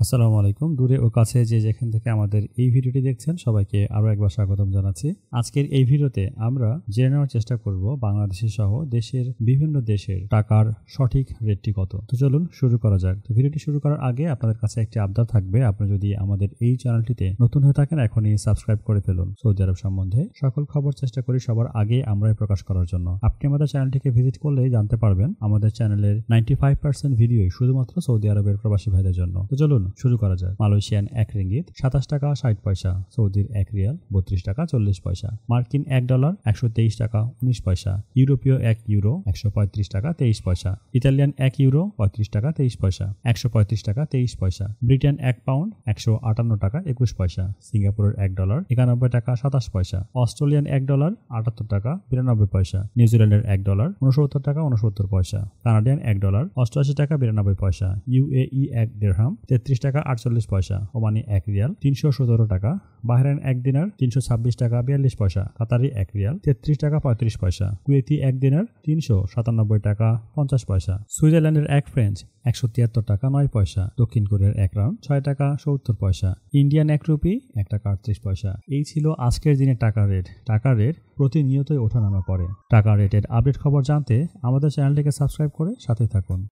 আসসালামু আলাইকুম। দূরে ও কাছে যে যেখান থেকে আমাদের এই ভিডিওটি দেখছেন সবাইকে আরো একবার স্বাগতম জানাচ্ছি। আজকের এই ভিডিওতে আমরা জেনে নেওয়ার চেষ্টা করব বাংলাদেশি সহ দেশের বিভিন্ন দেশের টাকার সঠিক রেটটি কত। তো চলুন শুরু করা যাক। তো ভিডিওটি শুরু করার আগে আপনাদের কাছে একটি আবদার থাকবে, আপনি যদি আমাদের এই চ্যানেলটিতে নতুন হয়ে থাকেন এখনই সাবস্ক্রাইব করে ফেলুন। সৌদি আরব সম্বন্ধে সকল খবর চেষ্টা করি সবার আগে আমরাই প্রকাশ করার জন্য। আপনি আমাদের চ্যানেলটিকে ভিজিট করলেই জানতে পারবেন আমাদের চ্যানেলের 95% ভিডিওই শুধুমাত্র সৌদি আরবের প্রবাসী ভাইদের জন্য। তো চলুন শুরু করা যাক। মালয়েশিয়ান 1 রিঙ্গিত 27 টাকা 60 পয়সা, সৌদির 1 রিয়াল 32 টাকা 40 পয়সা, মার্কিন $1 123 টাকা 19 পয়সা, ইউরোপীয় 1 ইউরো 135 টাকা 23 পয়সা, ইতালিয়ান 1 ইউরো 35 টাকা 23 পয়সা, 135 টাকা 23 পয়সা, ব্রিটেন 1 পাউন্ড 158 টাকা 21 পয়সা, সিঙ্গাপুরের $1 91 টাকা 27 পয়সা, অস্ট্রেলিয়ান $1 78 টাকা 92 পয়সা, নিউজিল্যান্ডের $1 69 টাকা 69 পয়সা, কানাডিয়ান $1 88 টাকা 92 পয়সা, ইউএই 1 দিরহাম 33 টাকা 48 পয়সা, ওমানি 1 রিয়াল 317 টাকা, বাহরাইন 1 দিনার 326 টাকা 42 পয়সা, কাতারি 1 রিয়াল 33 টাকা 35 পয়সা, কুয়েতি 1 দিনার 397 টাকা 50 পয়সা, সুইজারল্যান্ডের 1 ফ্রেঞ্চ 173 টাকা 9 পয়সা, দক্ষিণ কোরিয়ার 1 রাউন্ড 6 টাকা 70 পয়সা, ইন্ডিয়ান 1 রুপি 1 টাকা 38 পয়সা। এই ছিল আজকের দিনে টাকা রেট। টাকা রেট প্রতিনিয়তই ওঠানামা করে। টাকা রেটের আপডেট খবর জানতে আমাদের চ্যানেলটিকে সাবস্ক্রাইব করে সাথে থাকুন।